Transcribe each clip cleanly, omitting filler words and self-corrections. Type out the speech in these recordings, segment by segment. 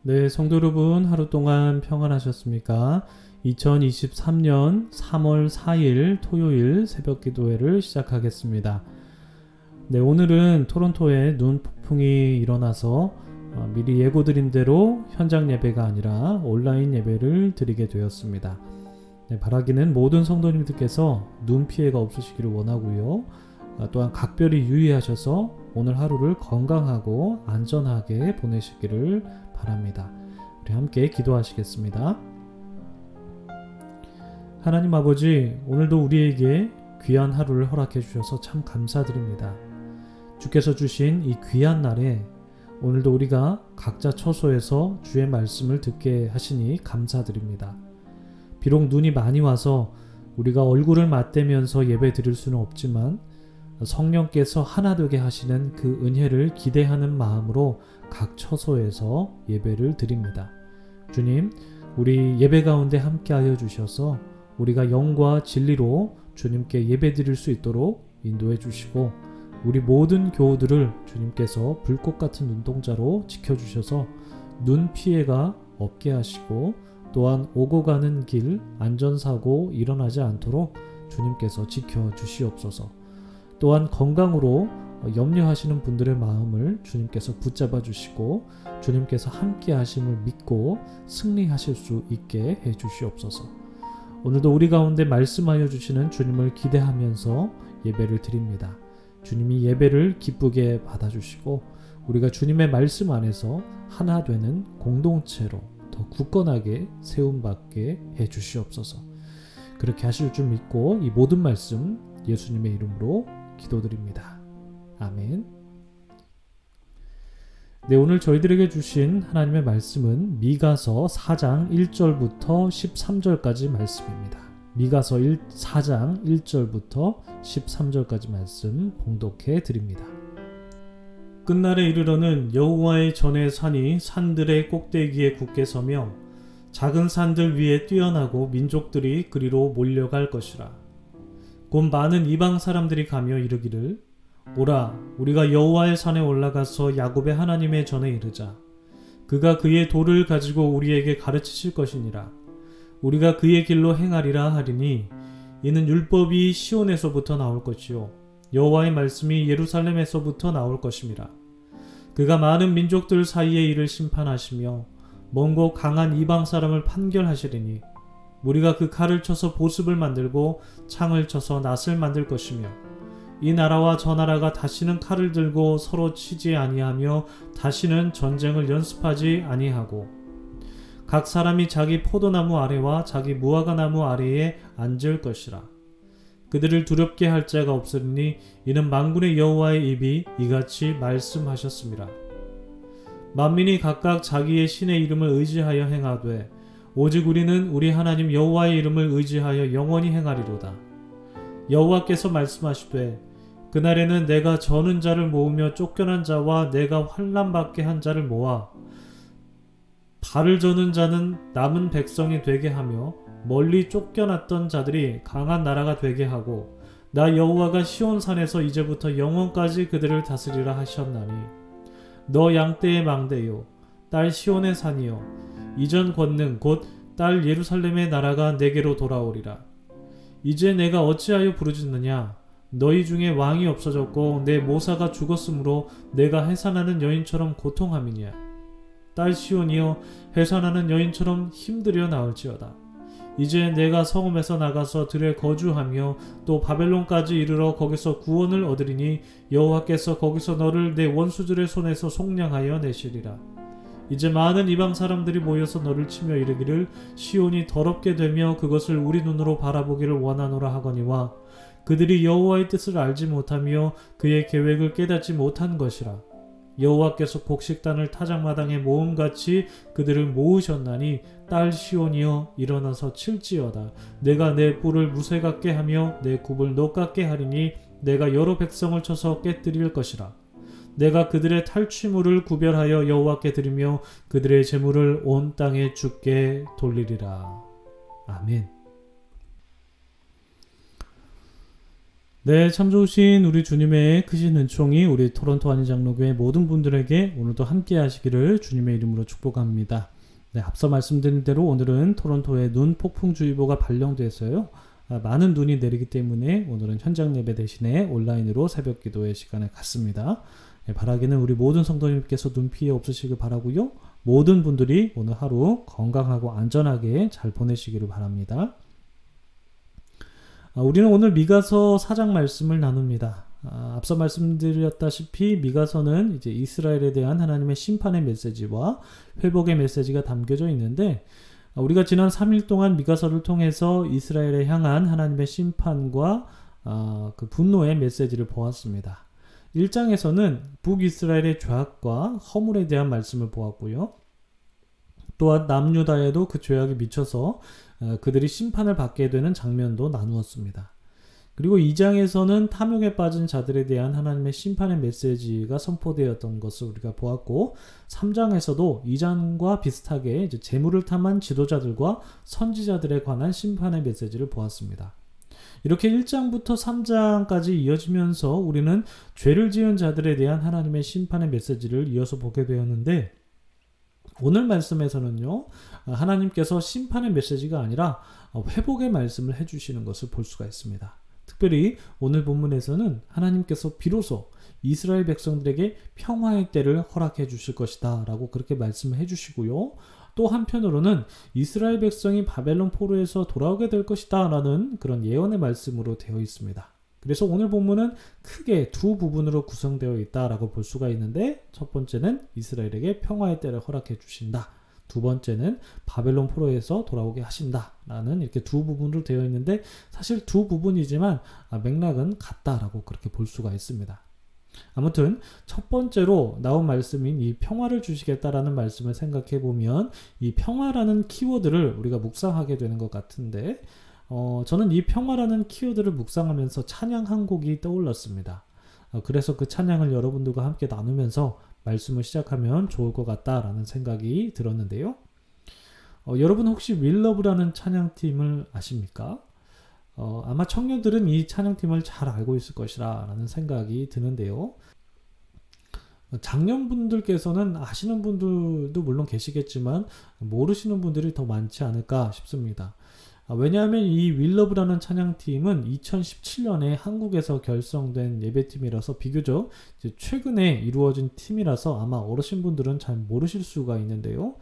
네, 성도 여러분, 하루 동안 평안하셨습니까? 2023년 3월 4일 토요일 새벽 기도회를 시작하겠습니다. 네, 오늘은 토론토에 눈 폭풍이 일어나서 미리 예고드린 대로 현장 예배가 아니라 온라인 예배를 드리게 되었습니다. 네, 바라기는 모든 성도님들께서 눈 피해가 없으시기를 원하고요. 또한 각별히 유의하셔서 오늘 하루를 건강하고 안전하게 보내시기를 바랍니다. 우리 함께 기도하시겠습니다. 하나님 아버지, 오늘도 우리에게 귀한 하루를 허락해 주셔서 참 감사드립니다. 주께서 주신 이 귀한 날에 오늘도 우리가 각자 처소에서 주의 말씀을 듣게 하시니 감사드립니다. 비록 눈이 많이 와서 우리가 얼굴을 맞대면서 예배 드릴 수는 없지만 성령께서 하나 되게 하시는 그 은혜를 기대하는 마음으로 각 처소에서 예배를 드립니다. 주님, 우리 예배 가운데 함께하여 주셔서 우리가 영과 진리로 주님께 예배 드릴 수 있도록 인도해 주시고 우리 모든 교우들을 주님께서 불꽃 같은 눈동자로 지켜주셔서 눈 피해가 없게 하시고 또한 오고 가는 길 안전사고 일어나지 않도록 주님께서 지켜주시옵소서. 또한 건강으로 염려하시는 분들의 마음을 주님께서 붙잡아 주시고 주님께서 함께 하심을 믿고 승리하실 수 있게 해 주시옵소서. 오늘도 우리 가운데 말씀하여 주시는 주님을 기대하면서 예배를 드립니다. 주님이 예배를 기쁘게 받아주시고 우리가 주님의 말씀 안에서 하나 되는 공동체로 더 굳건하게 세움받게 해 주시옵소서. 그렇게 하실 줄 믿고 이 모든 말씀 예수님의 이름으로 기도드립니다. 아멘. 네, 오늘 저희들에게 주신 하나님의 말씀은 미가서 4장 1절부터 13절까지 말씀입니다. 미가서 4장 1절부터 13절까지 말씀 봉독해 드립니다. 끝날에 이르러는 여호와의 전의 산이 산들의 꼭대기에 굳게 서며 작은 산들 위에 뛰어나고 민족들이 그리로 몰려갈 것이라. 곧 많은 이방 사람들이 가며 이르기를 오라 우리가 여호와의 산에 올라가서 야곱의 하나님의 전에 이르자. 그가 그의 도를 가지고 우리에게 가르치실 것이니라. 우리가 그의 길로 행하리라 하리니 이는 율법이 시온에서부터 나올 것이요 여호와의 말씀이 예루살렘에서부터 나올 것임이라. 그가 많은 민족들 사이에 이를 심판하시며 먼 곳 강한 이방 사람을 판결하시리니 우리가 그 칼을 쳐서 보습을 만들고 창을 쳐서 낫을 만들 것이며 이 나라와 저 나라가 다시는 칼을 들고 서로 치지 아니하며 다시는 전쟁을 연습하지 아니하고 각 사람이 자기 포도나무 아래와 자기 무화과나무 아래에 앉을 것이라. 그들을 두렵게 할 자가 없으리니 이는 만군의 여호와의 입이 이같이 말씀하셨습니다. 만민이 각각 자기의 신의 이름을 의지하여 행하되 오직 우리는 우리 하나님 여호와의 이름을 의지하여 영원히 행하리로다. 여호와께서 말씀하시되 그날에는 내가 저는 자를 모으며 쫓겨난 자와 내가 환난 받게 한 자를 모아 발을 저는 자는 남은 백성이 되게 하며 멀리 쫓겨났던 자들이 강한 나라가 되게 하고 나 여호와가 시온산에서 이제부터 영원까지 그들을 다스리라 하셨나니 너 양떼의 망대요 딸 시온의 산이요 이전 권능 곧 딸 예루살렘의 나라가 내게로 돌아오리라. 이제 내가 어찌하여 부르짖느냐? 너희 중에 왕이 없어졌고 내 모사가 죽었으므로 내가 해산하는 여인처럼 고통함이냐? 딸 시온이여 해산하는 여인처럼 힘들여 나올지어다. 이제 내가 성읍에서 나가서 들에 거주하며 또 바벨론까지 이르러 거기서 구원을 얻으리니 여호와께서 거기서 너를 내 원수들의 손에서 속량하여 내시리라. 이제 많은 이방 사람들이 모여서 너를 치며 이르기를 시온이 더럽게 되며 그것을 우리 눈으로 바라보기를 원하노라 하거니와 그들이 여호와의 뜻을 알지 못하며 그의 계획을 깨닫지 못한 것이라. 여호와께서 곡식단을 타작마당에 모음같이 그들을 모으셨나니 딸 시온이여 일어나서 칠지어다. 내가 내 뿔을 무쇠 같게 하며 내 굽을 녹 같게 하리니 내가 여러 백성을 쳐서 깨뜨릴 것이라. 내가 그들의 탈취물을 구별하여 여호와께 드리며 그들의 재물을 온 땅에 주께 돌리리라. 아멘. 네, 참 좋으신 우리 주님의 크신 은총이 우리 토론토 한인장로교회 모든 분들에게 오늘도 함께 하시기를 주님의 이름으로 축복합니다. 네, 앞서 말씀드린 대로 오늘은 토론토에 눈 폭풍주의보가 발령돼서요. 많은 눈이 내리기 때문에 오늘은 현장 예배 대신에 온라인으로 새벽 기도의 시간을 갖습니다. 네, 바라기는 우리 모든 성도님께서 눈 피해 없으시길 바라고요. 모든 분들이 오늘 하루 건강하고 안전하게 잘 보내시기를 바랍니다. 우리는 오늘 미가서 4장 말씀을 나눕니다. 앞서 말씀드렸다시피 미가서는 이제 이스라엘에 대한 하나님의 심판의 메시지와 회복의 메시지가 담겨져 있는데, 우리가 지난 3일 동안 미가서를 통해서 이스라엘에 향한 하나님의 심판과 그 분노의 메시지를 보았습니다. 1장에서는 북이스라엘의 죄악과 허물에 대한 말씀을 보았고요. 또한 남유다에도 그 죄악이 미쳐서 그들이 심판을 받게 되는 장면도 나누었습니다. 그리고 2장에서는 탐욕에 빠진 자들에 대한 하나님의 심판의 메시지가 선포되었던 것을 우리가 보았고, 3장에서도 2장과 비슷하게 이제 재물을 탐한 지도자들과 선지자들에 관한 심판의 메시지를 보았습니다. 이렇게 1장부터 3장까지 이어지면서 우리는 죄를 지은 자들에 대한 하나님의 심판의 메시지를 이어서 보게 되었는데, 오늘 말씀에서는요, 하나님께서 심판의 메시지가 아니라 회복의 말씀을 해주시는 것을 볼 수가 있습니다. 특별히 오늘 본문에서는 하나님께서 비로소 이스라엘 백성들에게 평화의 때를 허락해 주실 것이다 라고 그렇게 말씀을 해주시고요. 또 한편으로는 이스라엘 백성이 바벨론 포로에서 돌아오게 될 것이다 라는 그런 예언의 말씀으로 되어 있습니다. 그래서 오늘 본문은 크게 두 부분으로 구성되어 있다라고 볼 수가 있는데, 첫 번째는 이스라엘에게 평화의 때를 허락해 주신다. 두 번째는 바벨론 포로에서 돌아오게 하신다. 라는 이렇게 두 부분으로 되어 있는데, 사실 두 부분이지만 맥락은 같다라고 그렇게 볼 수가 있습니다. 아무튼 첫 번째로 나온 말씀인 이 평화를 주시겠다라는 말씀을 생각해 보면, 이 평화라는 키워드를 우리가 묵상하게 되는 것 같은데, 저는 이 평화라는 키워드를 묵상하면서 찬양 한 곡이 떠올랐습니다. 그래서 그 찬양을 여러분들과 함께 나누면서 말씀을 시작하면 좋을 것 같다라는 생각이 들었는데요. 여러분 혹시 윌러브라는 찬양팀을 아십니까? 아마 청년들은 이 찬양팀을 잘 알고 있을 것이라 라는 생각이 드는데요. 장년분들께서는 아시는 분들도 물론 계시겠지만 모르시는 분들이 더 많지 않을까 싶습니다. 왜냐하면 이 윌러브라는 찬양팀은 2017년에 한국에서 결성된 예배팀이라서 비교적 이제 최근에 이루어진 팀이라서 아마 어르신분들은 잘 모르실 수가 있는데요.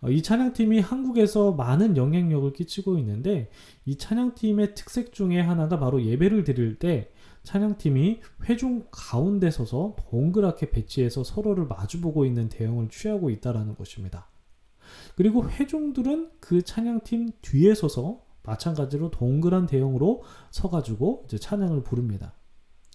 이 찬양팀이 한국에서 많은 영향력을 끼치고 있는데, 이 찬양팀의 특색 중에 하나가 바로 예배를 드릴 때 찬양팀이 회중 가운데 서서 동그랗게 배치해서 서로를 마주보고 있는 대형을 취하고 있다는 것입니다. 그리고 회중들은 그 찬양팀 뒤에 서서 마찬가지로 동그란 대형으로 서가지고 이제 찬양을 부릅니다.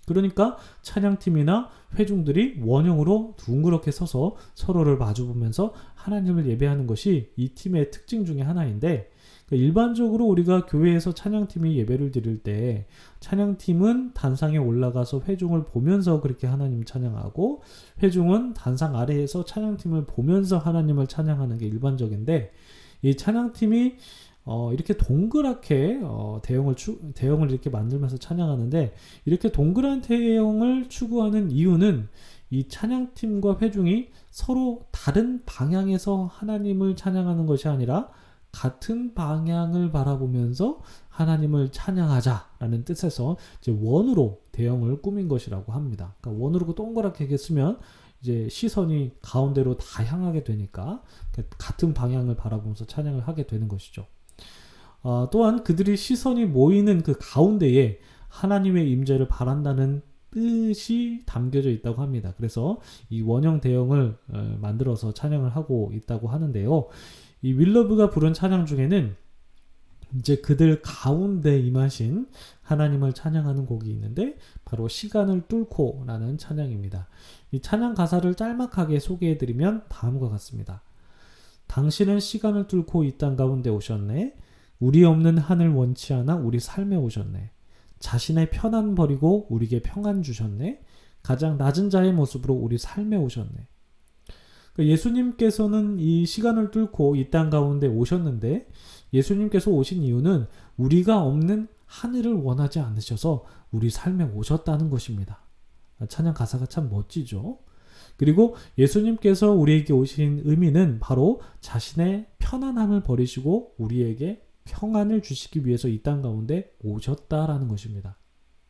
그러니까 찬양팀이나 회중들이 원형으로 둥그렇게 서서 서로를 마주보면서 하나님을 예배하는 것이 이 팀의 특징 중에 하나인데, 일반적으로 우리가 교회에서 찬양팀이 예배를 드릴 때 찬양팀은 단상에 올라가서 회중을 보면서 그렇게 하나님을 찬양하고, 회중은 단상 아래에서 찬양팀을 보면서 하나님을 찬양하는 게 일반적인데, 이 찬양팀이 이렇게 동그랗게 대형을 이렇게 만들면서 찬양하는데, 이렇게 동그란 대형을 추구하는 이유는 이 찬양팀과 회중이 서로 다른 방향에서 하나님을 찬양하는 것이 아니라 같은 방향을 바라보면서 하나님을 찬양하자라는 뜻에서 이제 원으로 대형을 꾸민 것이라고 합니다. 그러니까 원으로 동그랗게 쓰면 이제 시선이 가운데로 다 향하게 되니까 같은 방향을 바라보면서 찬양을 하게 되는 것이죠. 또한 그들이 시선이 모이는 그 가운데에 하나님의 임재를 바란다는 뜻이 담겨져 있다고 합니다. 그래서 이 원형 대형을 만들어서 찬양을 하고 있다고 하는데요. 이 윌러브가 부른 찬양 중에는 이제 그들 가운데 임하신 하나님을 찬양하는 곡이 있는데, 바로 시간을 뚫고 라는 찬양입니다. 이 찬양 가사를 짤막하게 소개해드리면 다음과 같습니다. 당신은 시간을 뚫고 이 땅 가운데 오셨네. 우리 없는 하늘 원치 않아 우리 삶에 오셨네. 자신의 편안 버리고 우리에게 평안 주셨네. 가장 낮은 자의 모습으로 우리 삶에 오셨네. 예수님께서는 이 시간을 뚫고 이 땅 가운데 오셨는데, 예수님께서 오신 이유는 우리가 없는 하늘을 원하지 않으셔서 우리 삶에 오셨다는 것입니다. 찬양 가사가 참 멋지죠. 그리고 예수님께서 우리에게 오신 의미는 바로 자신의 편안함을 버리시고 우리에게 평안을 주시기 위해서 이 땅 가운데 오셨다라는 것입니다.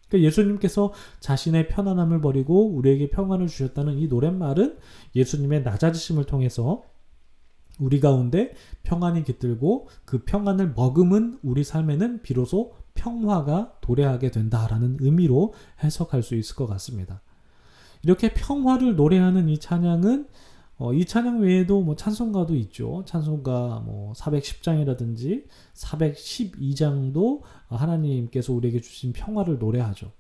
그러니까 예수님께서 자신의 편안함을 버리고 우리에게 평안을 주셨다는 이 노랫말은 예수님의 낮아지심을 통해서 우리 가운데 평안이 깃들고 그 평안을 머금은 우리 삶에는 비로소 평화가 도래하게 된다라는 의미로 해석할 수 있을 것 같습니다. 이렇게 평화를 노래하는 이 찬양은 이 찬양 외에도 뭐 찬송가도 있죠. 찬송가 뭐 410장이라든지 412장도 하나님께서 우리에게 주신 평화를 노래하죠.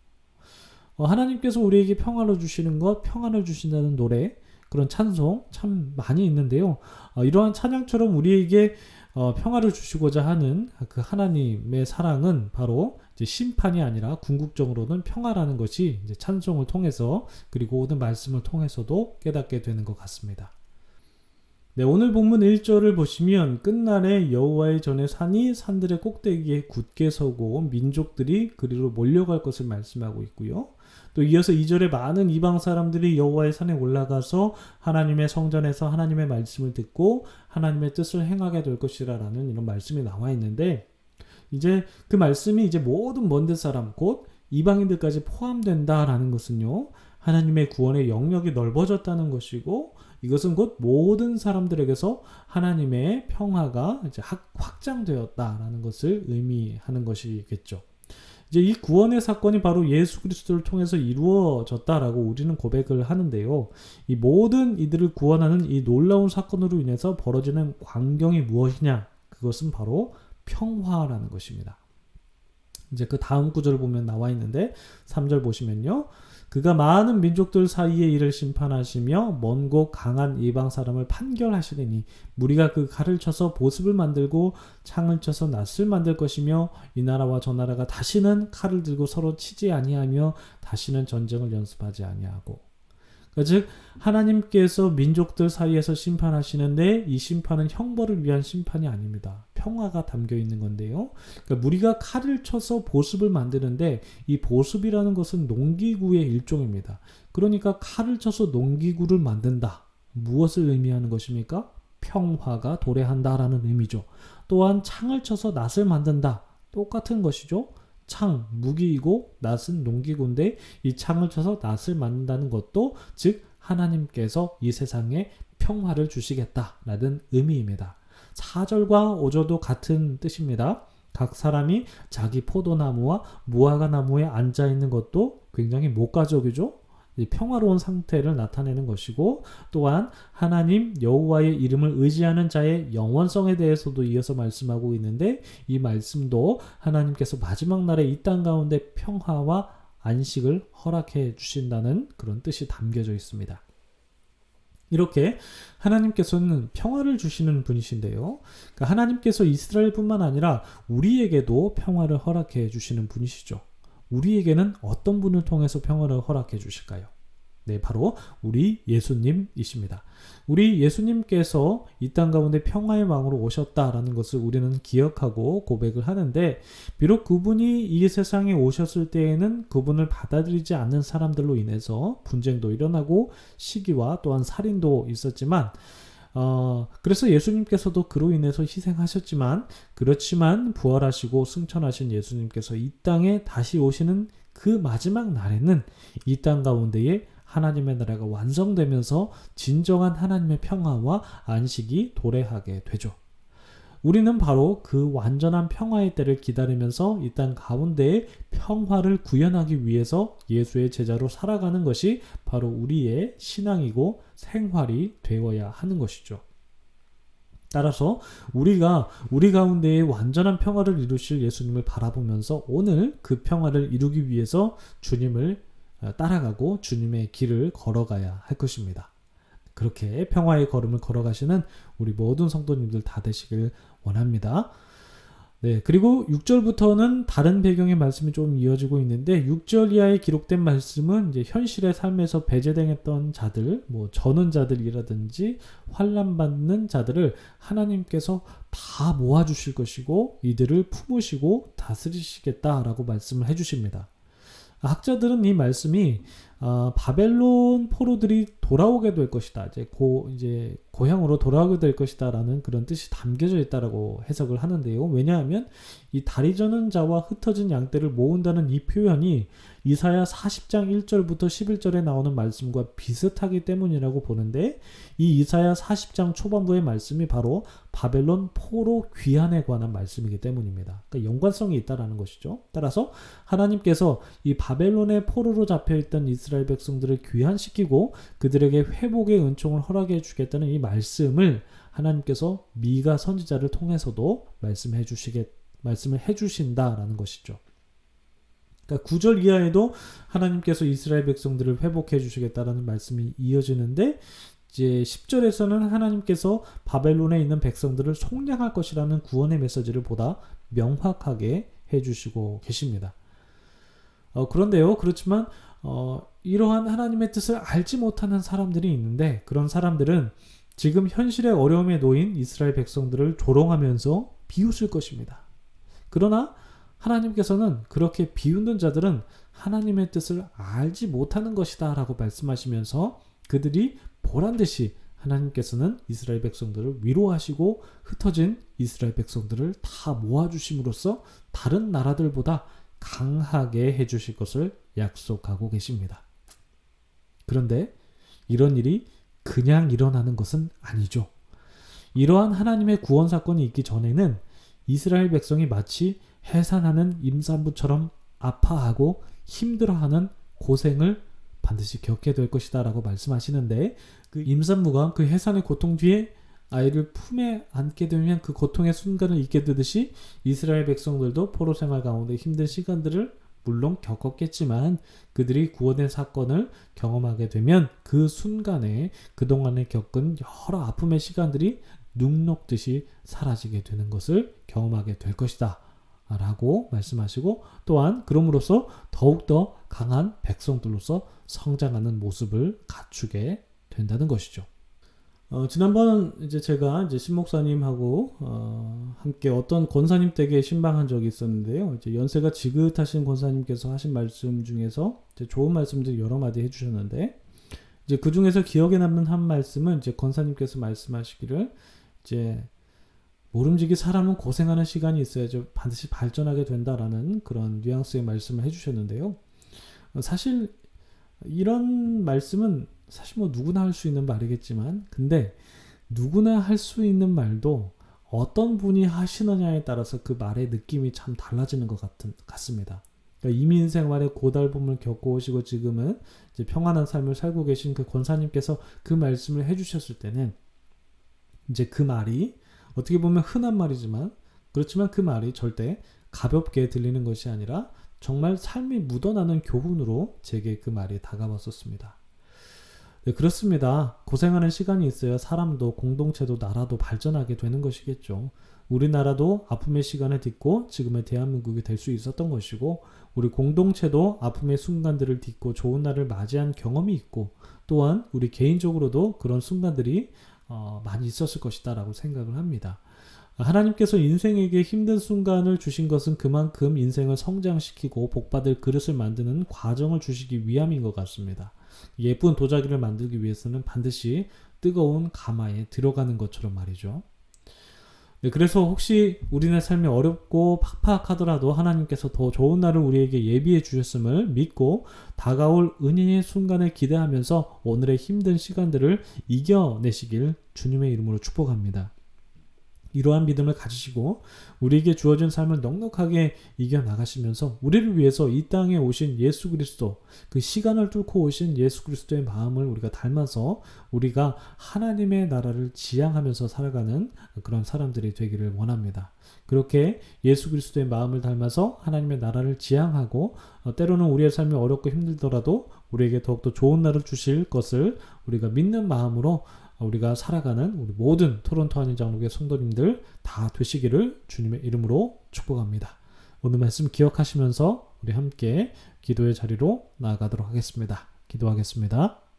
하나님께서 우리에게 평화를 주시는 것, 평안을 주신다는 노래, 그런 찬송 참 많이 있는데요. 이러한 찬양처럼 우리에게 평화를 주시고자 하는 그 하나님의 사랑은 바로 이제 심판이 아니라 궁극적으로는 평화라는 것이 이제 찬송을 통해서 그리고 오늘 말씀을 통해서도 깨닫게 되는 것 같습니다. 네, 오늘 본문 1절을 보시면 끝날에 여호와의 전에 산이 산들의 꼭대기에 굳게 서고 민족들이 그리로 몰려갈 것을 말씀하고 있고요. 또 이어서 2절에 많은 이방 사람들이 여호와의 산에 올라가서 하나님의 성전에서 하나님의 말씀을 듣고 하나님의 뜻을 행하게 될 것이라는 이런 말씀이 나와 있는데 이제 그 말씀이 이제 모든 먼 데 사람 곧 이방인들까지 포함된다라는 것은요. 하나님의 구원의 영역이 넓어졌다는 것이고 이것은 곧 모든 사람들에게서 하나님의 평화가 이제 확장되었다라는 것을 의미하는 것이겠죠. 이제 이 구원의 사건이 바로 예수 그리스도를 통해서 이루어졌다라고 우리는 고백을 하는데요. 이 모든 이들을 구원하는 이 놀라운 사건으로 인해서 벌어지는 광경이 무엇이냐? 그것은 바로 평화라는 것입니다. 이제 그 다음 구절을 보면 나와 있는데 3절 보시면요. 그가 많은 민족들 사이의 일을 심판하시며 먼 곳 강한 이방 사람을 판결하시리니 무리가 그 칼을 쳐서 보습을 만들고 창을 쳐서 낫을 만들 것이며 이 나라와 저 나라가 다시는 칼을 들고 서로 치지 아니하며 다시는 전쟁을 연습하지 아니하고 그러니까 즉 하나님께서 민족들 사이에서 심판하시는데 이 심판은 형벌을 위한 심판이 아닙니다. 평화가 담겨 있는 건데요. 그러니까 무리가 칼을 쳐서 보습을 만드는데 이 보습이라는 것은 농기구의 일종입니다. 그러니까 칼을 쳐서 농기구를 만든다. 무엇을 의미하는 것입니까? 평화가 도래한다라는 의미죠. 또한 창을 쳐서 낫을 만든다. 똑같은 것이죠. 창, 무기이고 낫은 농기구인데 이 창을 쳐서 낫을 만든다는 것도 즉 하나님께서 이 세상에 평화를 주시겠다라는 의미입니다. 4절과 5절도 같은 뜻입니다. 각 사람이 자기 포도나무와 무화과 나무에 앉아있는 것도 굉장히 목가적이죠. 평화로운 상태를 나타내는 것이고 또한 하나님 여호와의 이름을 의지하는 자의 영원성에 대해서도 이어서 말씀하고 있는데 이 말씀도 하나님께서 마지막 날에 이 땅 가운데 평화와 안식을 허락해 주신다는 그런 뜻이 담겨져 있습니다. 이렇게 하나님께서는 평화를 주시는 분이신데요. 그러니까 하나님께서 이스라엘뿐만 아니라 우리에게도 평화를 허락해 주시는 분이시죠. 우리에게는 어떤 분을 통해서 평화를 허락해 주실까요? 네, 바로 우리 예수님이십니다. 우리 예수님께서 이 땅 가운데 평화의 왕으로 오셨다라는 것을 우리는 기억하고 고백을 하는데 비록 그분이 이 세상에 오셨을 때에는 그분을 받아들이지 않는 사람들로 인해서 분쟁도 일어나고 시기와 또한 살인도 있었지만 그래서 예수님께서도 그로 인해서 희생하셨지만 그렇지만 부활하시고 승천하신 예수님께서 이 땅에 다시 오시는 그 마지막 날에는 이 땅 가운데에 하나님의 나라가 완성되면서 진정한 하나님의 평화와 안식이 도래하게 되죠. 우리는 바로 그 완전한 평화의 때를 기다리면서 이 땅 가운데에 평화를 구현하기 위해서 예수의 제자로 살아가는 것이 바로 우리의 신앙이고 생활이 되어야 하는 것이죠. 따라서 우리가 우리 가운데에 완전한 평화를 이루실 예수님을 바라보면서 오늘 그 평화를 이루기 위해서 주님을 따라가고 주님의 길을 걸어가야 할 것입니다. 그렇게 평화의 걸음을 걸어가시는 우리 모든 성도님들 다 되시길 원합니다. 네, 그리고 6절부터는 다른 배경의 말씀이 좀 이어지고 있는데 6절 이하에 기록된 말씀은 이제 현실의 삶에서 배제당했던 자들, 뭐 전원자들이라든지 환난 받는 자들을 하나님께서 다 모아주실 것이고 이들을 품으시고 다스리시겠다라고 말씀을 해주십니다. 학자들은 이 말씀이 바벨론 포로들이 돌아오게 될 것이다. 이제 고향으로 돌아오게 될 것이다라는 그런 뜻이 담겨져 있다라고 해석을 하는데요. 왜냐하면 이 다리 저는 자와 흩어진 양떼를 모은다는 이 표현이 이사야 40장 1절부터 11절에 나오는 말씀과 비슷하기 때문이라고 보는데 이 이사야 40장 초반부의 말씀이 바로 바벨론 포로 귀환에 관한 말씀이기 때문입니다. 그러니까 연관성이 있다라는 것이죠. 따라서 하나님께서 이 바벨론의 포로로 잡혀있던 이스라엘 백성들을 귀환시키고 그들에게 회복의 은총을 허락해 주겠다는 이 말씀을 하나님께서 미가 선지자를 통해서도 말씀을 해주신다라는 것이죠. 그러니까 9절 이하에도 하나님께서 이스라엘 백성들을 회복해 주시겠다라는 말씀이 이어지는데 이제 10절에서는 하나님께서 바벨론에 있는 백성들을 속량할 것이라는 구원의 메시지를 보다 명확하게 해주시고 계십니다. 그런데요, 그렇지만 이러한 하나님의 뜻을 알지 못하는 사람들이 있는데 그런 사람들은 지금 현실의 어려움에 놓인 이스라엘 백성들을 조롱하면서 비웃을 것입니다. 그러나 하나님께서는 그렇게 비웃는 자들은 하나님의 뜻을 알지 못하는 것이다 라고 말씀하시면서 그들이 보란듯이 하나님께서는 이스라엘 백성들을 위로하시고 흩어진 이스라엘 백성들을 다 모아주심으로써 다른 나라들보다 강하게 해주실 것을 약속하고 계십니다. 그런데 이런 일이 그냥 일어나는 것은 아니죠. 이러한 하나님의 구원 사건이 있기 전에는 이스라엘 백성이 마치 해산하는 임산부처럼 아파하고 힘들어하는 고생을 반드시 겪게 될 것이다 라고 말씀하시는데 그 임산부가 그 해산의 고통 뒤에 아이를 품에 안게 되면 그 고통의 순간을 잊게 되듯이 이스라엘 백성들도 포로 생활 가운데 힘든 시간들을 물론 겪었겠지만 그들이 구원의 사건을 경험하게 되면 그 순간에 그동안에 겪은 여러 아픔의 시간들이 눈 녹듯이 사라지게 되는 것을 경험하게 될 것이다 라고 말씀하시고 또한 그럼으로써 더욱더 강한 백성들로서 성장하는 모습을 갖추게 된다는 것이죠. 지난번 이제 제가 신 목사님하고 함께 어떤 권사님 댁에 신방한 적이 있었는데요. 이제 연세가 지긋하신 권사님께서 하신 말씀 중에서 이제 좋은 말씀들 여러 마디 해주셨는데 이제 그 중에서 기억에 남는 한 말씀은 이제 권사님께서 말씀하시기를 이제 모름지기 사람은 고생하는 시간이 있어야죠. 반드시 발전하게 된다라는 그런 뉘앙스의 말씀을 해주셨는데요. 사실 이런 말씀은 사실 뭐 누구나 할 수 있는 말이겠지만 근데 누구나 할 수 있는 말도 어떤 분이 하시느냐에 따라서 그 말의 느낌이 참 달라지는 것 같습니다. 그러니까 이민 생활의 고달픔을 겪어오시고 지금은 이제 평안한 삶을 살고 계신 그 권사님께서 그 말씀을 해주셨을 때는 이제 그 말이 어떻게 보면 흔한 말이지만 그렇지만 그 말이 절대 가볍게 들리는 것이 아니라 정말 삶이 묻어나는 교훈으로 제게 그 말이 다가왔었습니다. 네, 그렇습니다. 고생하는 시간이 있어야 사람도 공동체도 나라도 발전하게 되는 것이겠죠. 우리나라도 아픔의 시간을 딛고 지금의 대한민국이 될 수 있었던 것이고 우리 공동체도 아픔의 순간들을 딛고 좋은 날을 맞이한 경험이 있고 또한 우리 개인적으로도 그런 순간들이 많이 있었을 것이다 라고 생각을 합니다. 하나님께서 인생에게 힘든 순간을 주신 것은 그만큼 인생을 성장시키고 복받을 그릇을 만드는 과정을 주시기 위함인 것 같습니다. 예쁜 도자기를 만들기 위해서는 반드시 뜨거운 가마에 들어가는 것처럼 말이죠. 네, 그래서 혹시 우리네 삶이 어렵고 팍팍하더라도 하나님께서 더 좋은 날을 우리에게 예비해 주셨음을 믿고 다가올 은혜의 순간을 기대하면서 오늘의 힘든 시간들을 이겨내시길 주님의 이름으로 축복합니다. 이러한 믿음을 가지시고 우리에게 주어진 삶을 넉넉하게 이겨나가시면서 우리를 위해서 이 땅에 오신 예수 그리스도 그 시간을 뚫고 오신 예수 그리스도의 마음을 우리가 닮아서 우리가 하나님의 나라를 지향하면서 살아가는 그런 사람들이 되기를 원합니다. 그렇게 예수 그리스도의 마음을 닮아서 하나님의 나라를 지향하고 때로는 우리의 삶이 어렵고 힘들더라도 우리에게 더욱더 좋은 날을 주실 것을 우리가 믿는 마음으로 우리가 살아가는 우리 모든 토론토 한인장로교회 성도님들 다 되시기를 주님의 이름으로 축복합니다. 오늘 말씀 기억하시면서 우리 함께 기도의 자리로 나아가도록 하겠습니다. 기도하겠습니다.